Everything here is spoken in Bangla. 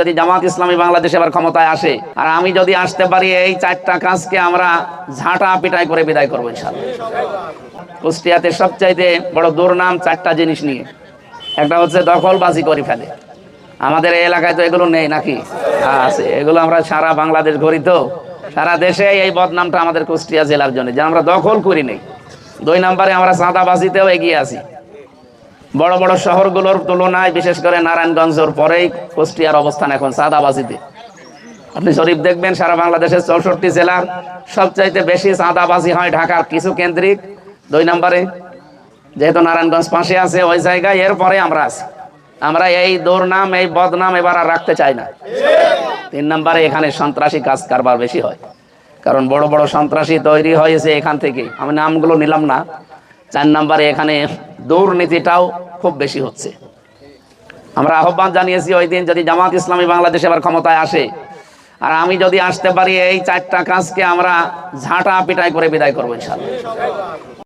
যদি জামাত ইসলামী বাংলাদেশে এবার ক্ষমতায় আসে আর আমি যদি আসতে পারি, এই চারটা কাজকে আমরা ঝাঁটা পিটাই করে বিদায় করবো ইনশাআল্লাহ। কুষ্টিয়াতে সবচাইতে বড় দুর্নাম চারটা জিনিস নিয়ে। একটা হচ্ছে দখলবাজি করে ফেলে। আমাদের এই এলাকায় তো এগুলো নেই নাকি? আছে। এগুলো আমরা সারা বাংলাদেশ ঘুরি, তো সারা দেশে এই বদনামটা আমাদের কুষ্টিয়া জেলার জন্য যে আমরা দখল করি নেই। 2 নম্বরে আমরা চাঁদাবাজিতেও এগিয়ে আছি। বড় বড় শহরগুলোর তুলনায় বিশেষ করে নারায়ণগঞ্জের পরেই কুষ্টিয়ার অবস্থান এখন চাঁদাবাজিতে। আপনি শরীফ দেখবেন সারা বাংলাদেশের 64 জেলার সবচাইতে বেশি চাঁদাবাজি হয় ঢাকার কিছু কেন্দ্রিক 2 নম্বরে, যেহেতু নারায়ণগঞ্জ পাশে আছে ওই জায়গায়। এরপরে আমরা আছি। আমরা এই দুর্নাম, এই বদনাম এবার আর রাখতে চাই না। 3 নম্বরে এখানে সন্ত্রাসী কাজ কারবার বেশি হয়, কারণ বড় বড় সন্ত্রাসী তৈরি হয়েছে এখান থেকে, আমি নামগুলো নিলাম না। 4 নম্বরে এখানে দুর্নীতিটাও খুব বেশি হচ্ছে। আমরা আহ্বান জানিয়েছি ওই দিন, যদি জামাত ইসলামী বাংলাদেশে এবার ক্ষমতায় আসে আর আমি যদি আসতে পারি, এই চারটা কাজকে আমরা ঝাঁটা পিটাই করে বিদায় করবো ইনশাআল্লাহ।